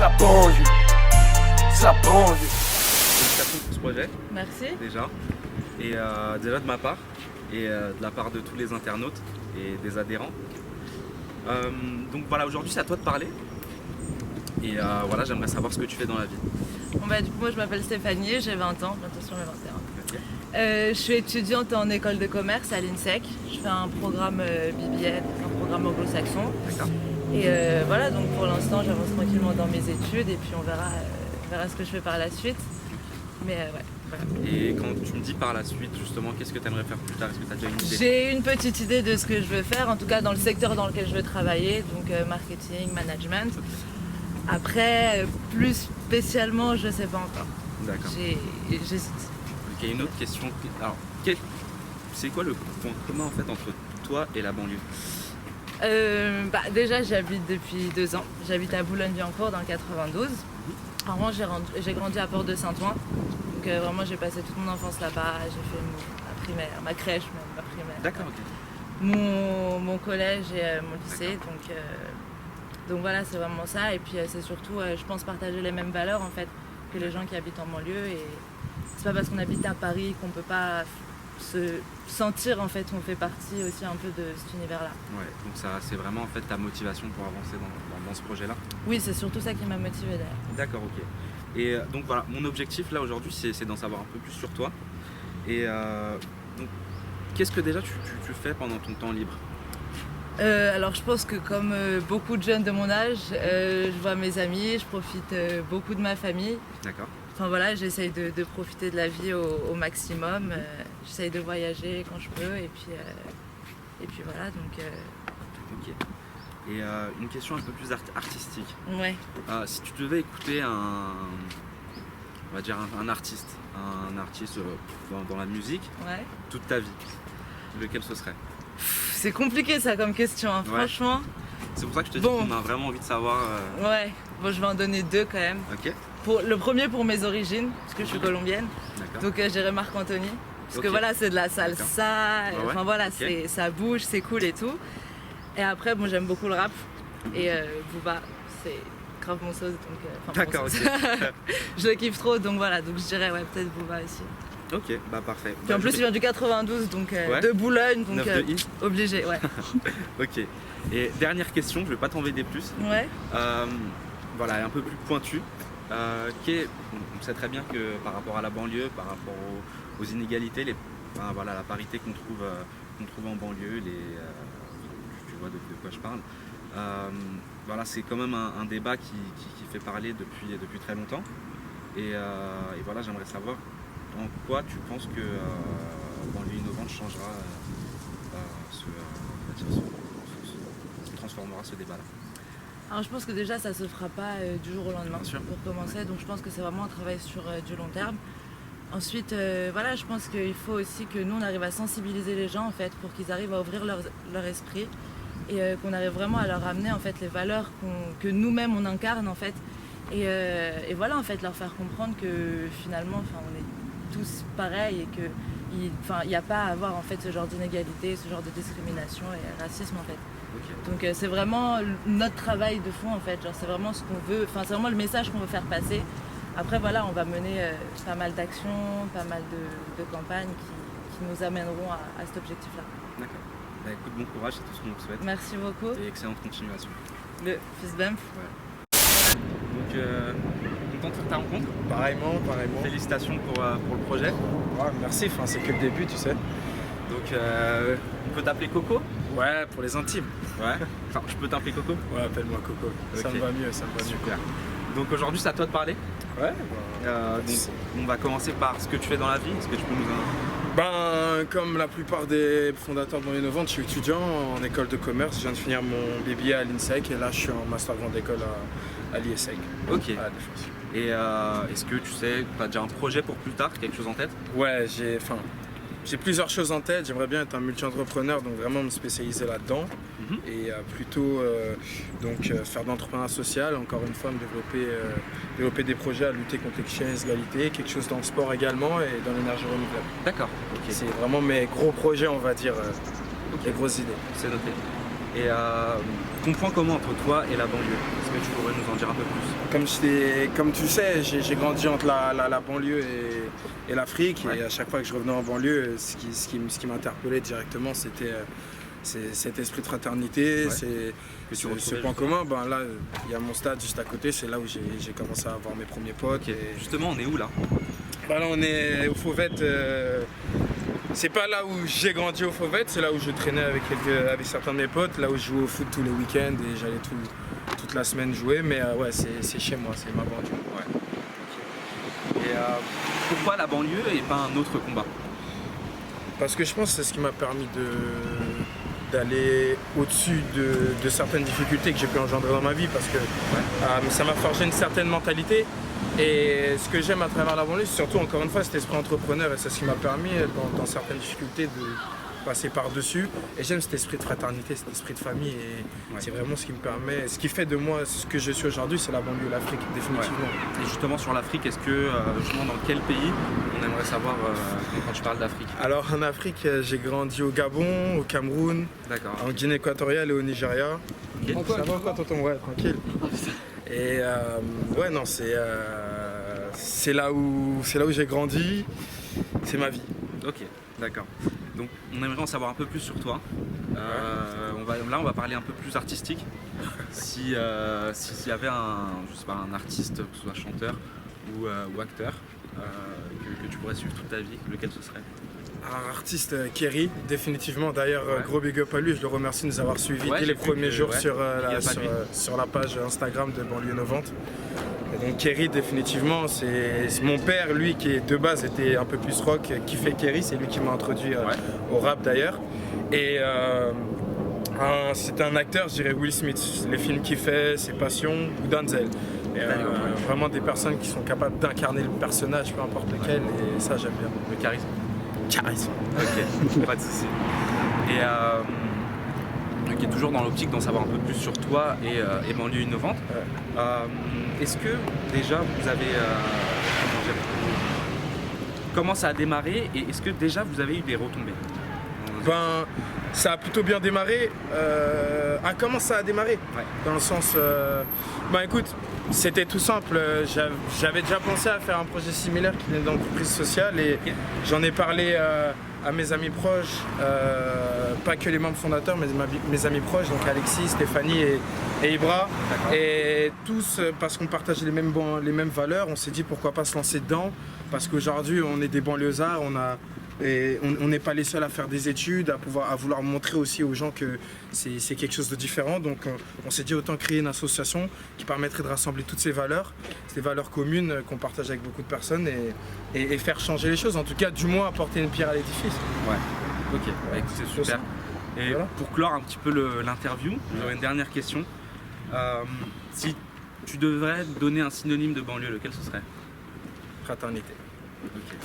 la banlieue, c'est la banlieue. Félicitations pour ce projet. Merci. Déjà. Et déjà de ma part et de la part de tous les internautes et des adhérents. Donc voilà, aujourd'hui c'est à toi de parler. Et voilà, j'aimerais savoir ce que tu fais dans la vie. Bon bah, du coup, moi je m'appelle Stéphanie, j'ai 20 ans, bientôt sur mes 21. Ok. Je suis étudiante en école de commerce à l'INSEC. Je fais un programme BBA, un programme anglo-saxon. D'accord. Et voilà, donc pour l'instant j'avance tranquillement dans mes études et puis on verra ce que je fais par la suite. Mais ouais, voilà. Et quand tu me dis par la suite, justement, qu'est-ce que tu aimerais faire plus tard? Est-ce que tu as déjà une idée? J'ai une petite idée de ce que je veux faire, en tout cas dans le secteur dans lequel je veux travailler, donc marketing, management. Après, plus spécialement, je ne sais pas encore. D'accord. J'hésite. Ok, une autre question. Alors, c'est quoi le point commun en fait entre toi et la banlieue? Déjà, j'habite depuis 2 ans. J'habite à Boulogne-Billancourt dans le 92. Avant, j'ai grandi à Port-de-Saint-Ouen. Donc vraiment, j'ai passé toute mon enfance là-bas. J'ai fait ma primaire, ma crèche même, ma primaire. D'accord, ok. Mon collège et mon lycée. Donc voilà, c'est vraiment ça. Et puis c'est surtout, je pense, partager les mêmes valeurs en fait que les gens qui habitent en banlieue. Et c'est pas parce qu'on habite à Paris qu'on peut pas se sentir en fait qu'on fait partie aussi un peu de cet univers-là. Ouais, donc ça, c'est vraiment en fait ta motivation pour avancer dans ce projet-là? Oui, c'est surtout ça qui m'a motivée d'ailleurs. D'accord, ok. Et donc voilà, mon objectif là aujourd'hui, c'est d'en savoir un peu plus sur toi. Et donc, qu'est-ce que déjà tu fais pendant ton temps libre? Alors je pense que comme beaucoup de jeunes de mon âge, je vois mes amis, je profite beaucoup de ma famille. D'accord. Enfin voilà, j'essaye de profiter de la vie au maximum. J'essaye de voyager quand je peux et puis voilà donc. Ok. Et une question un peu plus artistique. Ouais. Si tu devais écouter on va dire un artiste dans la musique, Ouais. toute ta vie, lequel ce serait? C'est compliqué ça comme question, hein, Ouais. franchement. C'est pour ça que je te dis Bon. qu'on a vraiment envie de savoir. Ouais. Bon, je vais en donner 2 quand même. Ok. Le premier pour mes origines, parce que je suis colombienne. D'accord. Donc je dirais Marc Anthony. Parce que Ok. voilà, c'est de la salsa, Ouais, ouais. enfin voilà, Ok. ça bouge, c'est cool et tout. Et après, bon, j'aime beaucoup le rap. Et Booba, c'est grave mon sauce. D'accord, sauce. ok. Je le kiffe trop, donc voilà, donc je dirais ouais, peut-être Booba aussi. Ok, bah parfait. Puis en plus, il vient du 92, donc Ouais. de Boulogne, donc 9 de I. obligé, ouais. Ok. Et dernière question, je vais pas t'embêter plus. Ouais. Voilà, un peu plus pointu. On sait très bien que par rapport à la banlieue, par rapport aux inégalités, voilà, la parité qu'on trouve en banlieue, tu vois de quoi je parle. Voilà, c'est quand même un débat qui fait parler depuis très longtemps. Et voilà, j'aimerais savoir en quoi tu penses que Banlieue Innovante changera, se transformera ce débat-là. Alors je pense que déjà ça se fera pas du jour au lendemain Bien sûr. pour commencer, donc je pense que c'est vraiment un travail sur du long terme. Ensuite, voilà, je pense qu'il faut aussi que nous on arrive à sensibiliser les gens en fait pour qu'ils arrivent à ouvrir leur esprit et qu'on arrive vraiment à leur amener en fait les valeurs que nous-mêmes on incarne en fait et voilà en fait leur faire comprendre que finalement on est tous pareils et que il n'y a pas à avoir en fait ce genre d'inégalité, ce genre de discrimination et racisme en fait. Ok. Donc c'est vraiment notre travail de fond en fait, genre c'est vraiment ce qu'on veut, enfin c'est vraiment le message qu'on veut faire passer. Après voilà, on va mener pas mal d'actions, pas mal de campagnes qui nous amèneront à cet objectif-là. D'accord. Bah écoute, bon courage, c'est tout ce qu'on te souhaite. Merci beaucoup. Et excellente continuation. Le fist bump. Donc, content de faire ta rencontre. Pareillement. Félicitations pour le projet. Ouais, merci, c'est que le début, tu sais. Donc, on peut t'appeler Coco? Ouais, pour les intimes. Ouais. Enfin, je peux t'appeler Coco? Ouais, appelle-moi Coco. Ça Ok. me va mieux, ça me va mieux. Super. Donc aujourd'hui, c'est à toi de parler. Ouais, Donc, on va commencer par ce que tu fais dans la vie. Est-ce que tu peux nous en... comme la plupart des fondateurs de Banlieue Innovante, je suis étudiant en école de commerce. Je viens de finir mon BBA à l'INSEC et là, je suis en master grande école à l'IESEG. Ok. À la Défense. Et est-ce que tu sais, tu as déjà un projet pour plus tard, quelque chose en tête? Ouais, j'ai plusieurs choses en tête. J'aimerais bien être un multi-entrepreneur, donc vraiment me spécialiser là-dedans. Mhm. Et plutôt faire de l'entrepreneuriat social, encore une fois, me développer des projets à lutter contre l'excellence-égalité, quelque chose dans le sport également et dans l'énergie renouvelable. D'accord. Ok. C'est vraiment mes gros projets, on va dire, les grosses idées. C'est noté. Et ton point commun entre toi et la banlieue, est-ce que tu pourrais nous en dire un peu plus? Comme tu sais, j'ai grandi entre la banlieue et l'Afrique. Ouais. Et à chaque fois que je revenais en banlieue, ce qui m'interpellait directement, c'était cet esprit de fraternité, Ouais. c'est Que tu ce retrouvais point justement. commun. Ben là, il y a mon stade juste à côté, c'est là où j'ai commencé à avoir mes premiers potes. Ok. Et... Justement, on est où là? Ben là, on est au Fauvette. C'est pas là où j'ai grandi au Fauvette, c'est là où je traînais avec certains de mes potes, là où je jouais au foot tous les week-ends et j'allais toute la semaine jouer. Mais ouais, c'est chez moi, c'est ma banlieue. Ouais. Ok. Et pourquoi la banlieue et pas un autre combat? Parce que je pense que c'est ce qui m'a permis d'aller au-dessus de certaines difficultés que j'ai pu engendrer dans ma vie, parce que ça m'a forgé une certaine mentalité. Et ce que j'aime à travers la banlieue, c'est surtout, encore une fois, cet esprit entrepreneur, et c'est ce qui m'a permis, dans certaines difficultés, de passer par-dessus. Et j'aime cet esprit de fraternité, cet esprit de famille, et c'est vraiment ce qui me permet, ce qui fait de moi ce que je suis aujourd'hui, c'est la banlieue, l'Afrique, définitivement. Ouais. Et justement sur l'Afrique, est-ce que, justement dans quel pays, on aimerait savoir quand tu parles d'Afrique? Alors en Afrique, j'ai grandi au Gabon, au Cameroun, D'accord. en Guinée équatoriale et au Nigeria. Ok. Ça va quoi, tonton? Ouais, tranquille. Et ouais, non, c'est là où j'ai grandi, c'est ma vie. Ok, d'accord. Donc on aimerait en savoir un peu plus sur toi. On va parler un peu plus artistique. S'il y avait je sais pas, un artiste, que ce soit chanteur ou acteur, que tu pourrais suivre toute ta vie, lequel ce serait? Un artiste, Kerry, définitivement. D'ailleurs, Ouais. gros big up à lui, je le remercie de nous avoir suivis Ouais, dès j'ai les vu premiers que- jours ouais, sur big up à lui. sur la page Instagram de Banlieue Innovante. Et donc Kerry, définitivement, c'est mon père, lui, qui de base était un peu plus rock, qui fait Kerry, c'est lui qui m'a introduit Ouais. au rap d'ailleurs. Et c'est un acteur, je dirais Will Smith, les films qu'il fait, ses passions, ou Denzel. Et, D'accord. vraiment des personnes qui sont capables d'incarner le personnage, peu importe lequel, et ça j'aime bien. Le charisme. Charisme. Ok, pas de soucis. Et ok, toujours dans l'optique d'en savoir un peu plus sur toi et Banlieue Innovante. Ouais. Est-ce que déjà vous avez comment ça a démarré et est-ce que déjà vous avez eu des retombées? Ben, ça a plutôt bien démarré. Comment ça a démarré? Ouais. Dans le sens, ben écoute, c'était tout simple. J'avais déjà pensé à faire un projet similaire qui venait d'entreprise sociale et Ok. j'en ai parlé à mes amis proches, pas que les membres fondateurs, mais mes amis proches, donc Alexis, Stéphanie et Ibra. D'accord. Et tous, parce qu'on partageait les mêmes valeurs, on s'est dit pourquoi pas se lancer dedans, parce qu'aujourd'hui on est des banlieusards, on n'est pas les seuls à faire des études, à vouloir montrer aussi aux gens que c'est quelque chose de différent. Donc on s'est dit autant créer une association qui permettrait de rassembler toutes ces valeurs communes qu'on partage avec beaucoup de personnes et faire changer les choses. En tout cas, du moins apporter une pierre à l'édifice. Ouais. Ok. Bah, écoute, c'est super. Et Voilà. pour clore un petit peu l'interview, j'aurais une dernière question. Si tu devrais donner un synonyme de banlieue, lequel ce serait? Fraternité. Ok.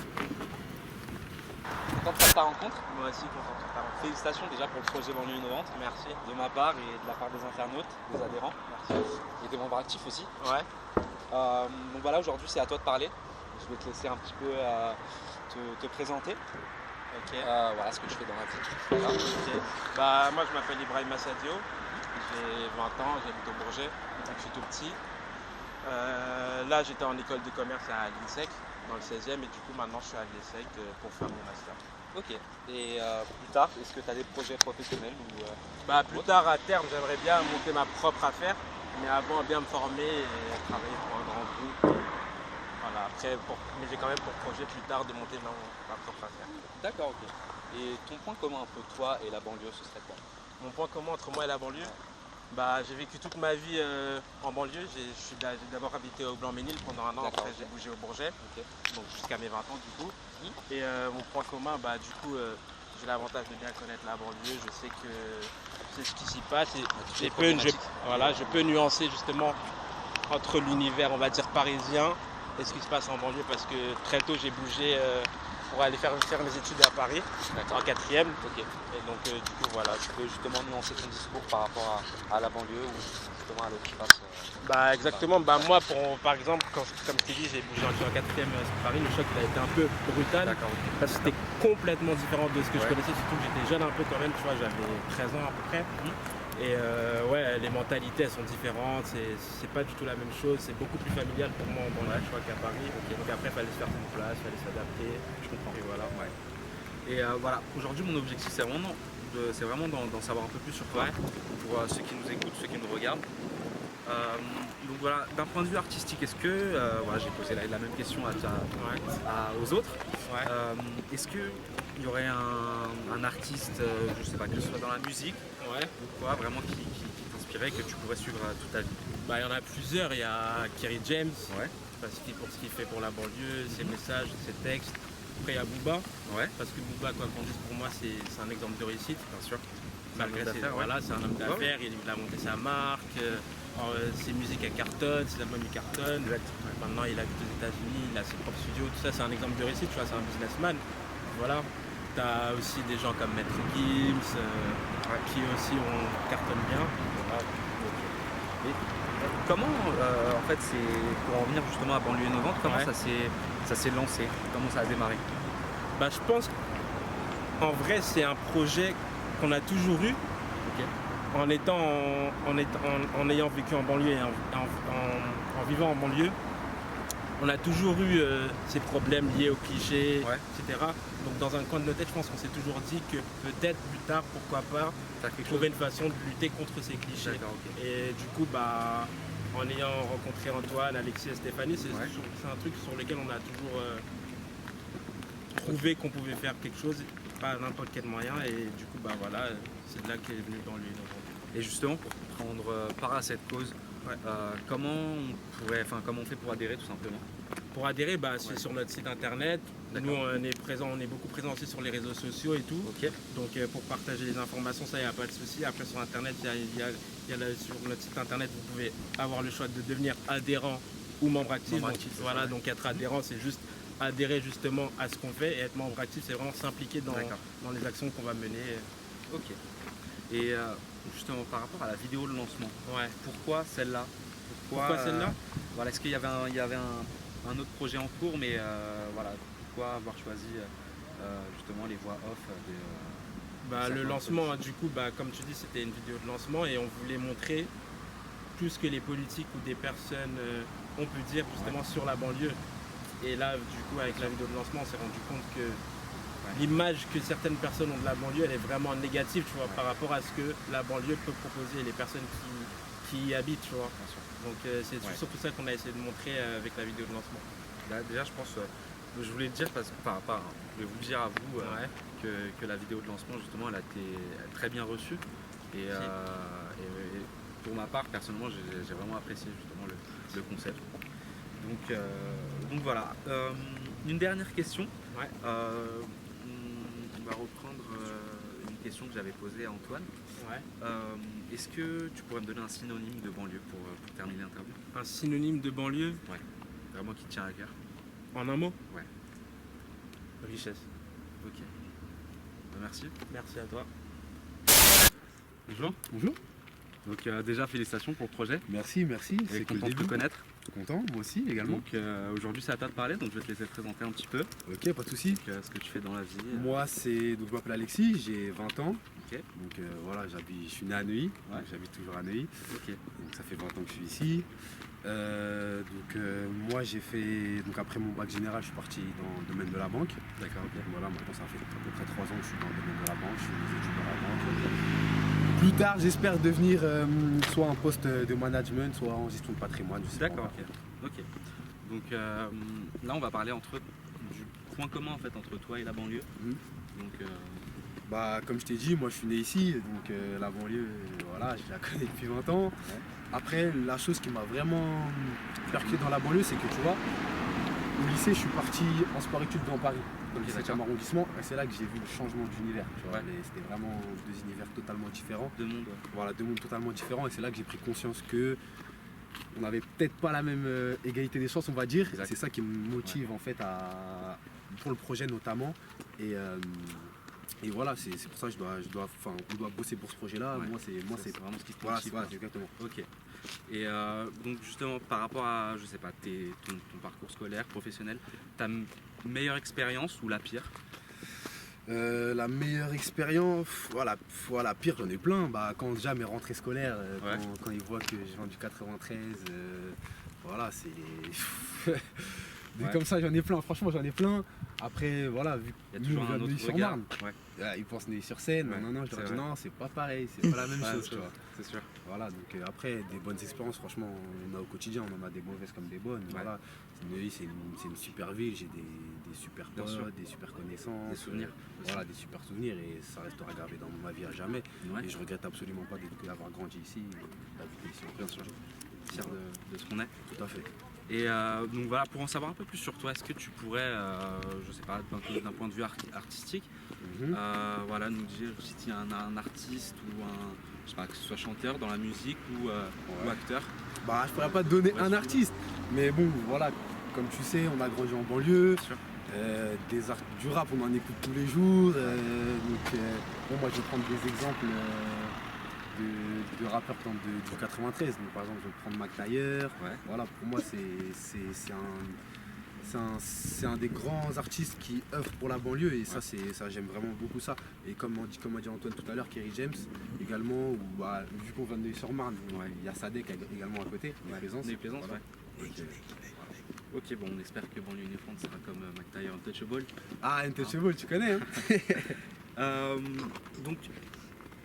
Content de faire ta rencontre. Moi aussi, content de ta rencontre. Félicitations déjà pour le projet Banlieue Innovante. Merci. De ma part et de la part des internautes, des adhérents. Merci. Et des membres actifs aussi. Ouais. Donc voilà, aujourd'hui c'est à toi de parler. Je vais te laisser un petit peu te présenter. Ok. Voilà ce que tu fais dans la vie. Voilà. Ok. Bah, moi, je m'appelle Ibrahim Sadio. J'ai 20 ans, j'habite au Bourget depuis que je suis tout petit. Là, j'étais en école de commerce à l'INSEC, dans le 16e, et du coup, maintenant, je suis à l'INSEC pour faire mon master. Ok. Et plus tard, est-ce que tu as des projets professionnels ou, Bah, plus tard, à terme, j'aimerais bien monter ma propre affaire, mais avant, bien me former et travailler pour un grand groupe. Voilà, après, mais j'ai quand même pour projet plus tard de monter ma propre affaire. D'accord, ok. Et ton point commun entre toi et la banlieue, ce serait quoi? Mon point commun entre moi et la banlieue, bah, j'ai vécu toute ma vie en banlieue. J'ai d'abord habité au Blanc-Ménil pendant un an, D'accord, après ok. j'ai bougé au Bourget, Ok. donc jusqu'à mes 20 ans du coup. Et mon point commun, bah, du coup, j'ai l'avantage de bien connaître la banlieue, je sais que c'est ce qui s'y passe et je peux nuancer justement entre l'univers, on va dire, parisien et ce qui se passe en banlieue parce que très tôt j'ai bougé pour aller faire mes études à Paris en 4e. Ok. Et donc du coup voilà. Tu peux justement nuancer ton discours par rapport à la banlieue ou justement à l'autre face. Bah exactement, bah moi par exemple, comme je t'ai dit, j'ai bougé en 4e sur Paris, le choc il a été un peu brutal. D'accord, ok. Parce que c'était complètement différent de ce que je Ouais. connaissais, surtout que j'étais jeune un peu quand même, tu vois, j'avais 13 ans à peu près. Et ouais, les mentalités elles sont différentes, c'est pas du tout la même chose, c'est beaucoup plus familial pour moi en banlieue je crois qu'à Paris. Donc après il fallait se faire son place, il fallait s'adapter. Je comprends. Et voilà. Ouais. Et voilà, aujourd'hui mon objectif c'est vraiment d'en savoir un peu plus sur toi, pour ceux qui nous écoutent, ceux qui nous regardent. Donc voilà, d'un point de vue artistique, est-ce que, voilà, j'ai posé la même question aux autres, est-ce qu'il y aurait un artiste, je sais pas, que ce soit dans la musique, ou quoi, vraiment qui t'inspirait, que tu pourrais suivre toute ta vie? Bah, il y en a plusieurs, il y a Kerry James, Ouais. parce que pour ce qu'il fait pour la banlieue, ses messages, ses textes. Après il y a Booba, parce que Booba, quoi qu'on dise, pour moi c'est un exemple de réussite. Bien sûr. Malgré voilà, c'est un homme d'affaires, il a monté sa marque, ses musiques elles cartonnent, ses albums ils cartonnent. Maintenant il habite aux États-Unis, il a ses propres studios, tout ça c'est un exemple de réussite, tu vois, c'est un businessman. Voilà. Tu as aussi des gens comme Maître Gims qui aussi cartonnent bien. Voilà. Et comment, en fait, pour en venir justement à Banlieue Innovante, comment ça s'est lancé? Comment ça a démarré? Bah, je pense qu'en vrai c'est un projet qu'on a toujours eu. En ayant vécu en banlieue et en vivant en banlieue, on a toujours eu ces problèmes liés aux clichés, etc. Donc dans un coin de nos têtes, je pense qu'on s'est toujours dit que peut-être plus tard, pourquoi pas, trouver une façon de lutter contre ces clichés. Et du coup, bah, en ayant rencontré Antoine, Alexis et Stéphanie, c'est un truc sur lequel on a toujours prouvé qu'on pouvait faire quelque chose, pas à n'importe quel moyen. Et du coup, bah voilà, c'est de là qu'est venu Banlieue Innovante. Et justement, pour prendre part à cette cause, comment on fait pour adhérer tout simplement? Pour adhérer, bah, c'est sur notre site internet. Nous, on est beaucoup présents aussi sur les réseaux sociaux et tout. Donc, pour partager les informations, ça, il n'y a pas de souci. Après, sur internet, sur notre site internet, vous pouvez avoir le choix de devenir adhérent ou membre actif. Voilà, donc être adhérent, c'est juste adhérer justement à ce qu'on fait. Et être membre actif, c'est vraiment s'impliquer dans les actions qu'on va mener. Ok. Et justement, par rapport à la vidéo de lancement, pourquoi celle-là? Pourquoi celle-là? Voilà, est-ce qu'il y avait un autre projet en cours, mais voilà, pourquoi avoir choisi justement les voix off le lancement, du coup, comme tu dis, c'était une vidéo de lancement et on voulait montrer tout ce que les politiques ou des personnes ont pu dire justement sur la banlieue. Et là, du coup, avec la vidéo de lancement, on s'est rendu compte que l'image que certaines personnes ont de la banlieue, elle est vraiment négative, tu vois, par rapport à ce que la banlieue peut proposer, les personnes qui y habitent, tu vois. Donc c'est surtout ça qu'on a essayé de montrer avec la vidéo de lancement. Là, déjà, je pense, je voulais dire, je voulais vous dire à vous que la vidéo de lancement, justement, elle a été très bien reçue. Et pour ma part, personnellement, j'ai vraiment apprécié justement le concept. Donc voilà. Une dernière question. On va reprendre une question que j'avais posée à Antoine. Est-ce que tu pourrais me donner un synonyme de banlieue pour terminer l'interview? Un synonyme de banlieue? Vraiment qui te tient à cœur. En un mot? Richesse. Ok. Merci. Merci à toi. Bonjour. Bonjour. Donc déjà félicitations pour le projet. Merci. C'est content de te connaître. Content, moi aussi également. Donc aujourd'hui c'est à toi de parler, donc je vais te laisser te présenter un petit peu. Ok, pas de souci. Ce que tu fais dans la vie. Moi je m'appelle Alexis, j'ai 20 ans. Ok. Donc voilà, je suis né à Neuilly, donc j'habite toujours à Neuilly. Ok. Donc ça fait 20 ans que je suis ici. Moi j'ai fait, donc après mon bac général, je suis parti dans le domaine de la banque. D'accord, ok. Voilà, maintenant ça fait à peu près 3 ans que je suis dans le domaine de la banque, je fais des études dans la banque. Plus tard, j'espère devenir soit en poste de management, soit en gestion de patrimoine. D'accord, ok. Donc là, on va parler du point commun en fait entre toi et la banlieue. Donc, comme je t'ai dit, moi je suis né ici, donc la banlieue, voilà, je la connais depuis 20 ans. Après, la chose qui m'a vraiment percuté dans la banlieue, c'est que tu vois, au lycée, je suis parti en sport-études dans Paris, dans le 17e arrondissement, et c'est là que j'ai vu le changement d'univers. C'était vraiment deux univers totalement différents. Deux mondes. Voilà, deux mondes totalement différents, et c'est là que j'ai pris conscience que on n'avait peut-être pas la même égalité des chances, on va dire. C'est ça qui me motive en fait pour le projet notamment. Et voilà, c'est pour ça que on doit bosser pour ce projet-là. Moi, c'est vraiment ce qui te motive. Voilà, exactement. Ok. Et donc justement, par rapport à, je sais pas, ton parcours scolaire, professionnel, ta meilleure expérience ou la pire? La meilleure expérience, voilà, pire, j'en ai plein. Bah, quand déjà mes rentrées scolaires, Ouais. quand ils voient que j'ai vendu 93, voilà, c'est. Ouais. Comme ça, j'en ai plein, franchement, j'en ai plein. Après, voilà, vu Il y a que toujours nous, on un vient de autre Neuilly-sur-Marne, regard. Ouais, ils pensent Neuilly-sur-Seine, Ouais, non, je c'est leur dis vrai. non, c'est pas pareil, c'est pas la même Ouais, chose, c'est tu vois. c'est sûr. Voilà, donc après, des bonnes expériences, franchement, on a au quotidien, on en a des mauvaises comme des bonnes. Voilà. Neuilly, c'est une super ville, j'ai des super Bien sûr. potes, des super connaissances. Des souvenirs. Voilà, des super souvenirs et ça restera gravé dans ma vie à jamais. Ouais. Et je regrette absolument pas d'avoir grandi ici, d'habiter ici. Bien sûr. Fier de ce qu'on est. Tout à fait. Et donc voilà, pour en savoir un peu plus sur toi, est-ce que tu pourrais, je sais pas, d'un point de vue artistique, voilà, nous dire si tu es un artiste ou je sais pas, que ce soit chanteur dans la musique ou acteur. Bah, je pourrais pas te donner un Ouais. artiste, mais bon, voilà, comme tu sais, on a grandi en banlieue. Bien sûr. Du rap, on en écoute tous les jours. Bon, moi, je vais prendre des exemples de rappeurs du 93. Donc, par exemple, je vais prendre Mac Taylor. Ouais. Voilà, pour moi, c'est un des grands artistes qui œuvre pour la banlieue et ça j'aime vraiment beaucoup ça. Et comme a dit Antoine tout à l'heure, Kerry James également, ou bah, vu qu'on vient de Neuilly-sur-Marne, il y a Sadek également à côté, Plaisance. Plaisance, Voilà. ouais. Ok, bon, on espère que Banlieue Uniforme sera comme Mac Taylor Untouchable. Ah, Untouchable, tu connais hein. Donc,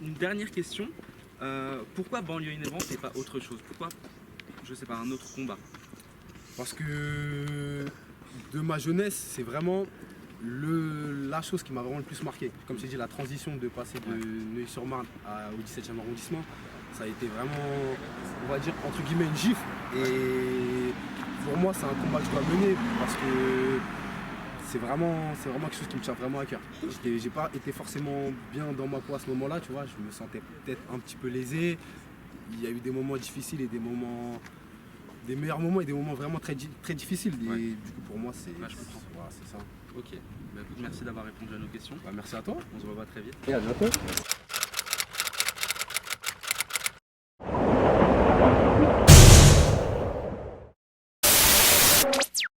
une dernière question. Pourquoi Banlieue Uniforme et pas autre chose? Pourquoi, je sais pas, un autre combat? Parce que de ma jeunesse, c'est vraiment la chose qui m'a vraiment le plus marqué. Comme je t'ai dit, la transition de passer de Neuilly-sur-Marne au 17e arrondissement, ça a été vraiment, on va dire, entre guillemets, une gifle. Et pour moi, c'est un combat que je dois mener parce que c'est vraiment quelque chose qui me tient vraiment à cœur. J'ai pas été forcément bien dans ma peau à ce moment-là, tu vois, je me sentais peut-être un petit peu lésé. Il y a eu des moments difficiles et des meilleurs moments et des moments vraiment très difficiles. Ouais. Et du coup, pour moi, c'est Ouais, je comprends. voilà, c'est ça. Ok, bah, écoute, merci d'avoir répondu à nos questions. Bah, merci à toi. On se revoit très vite. Et à bientôt.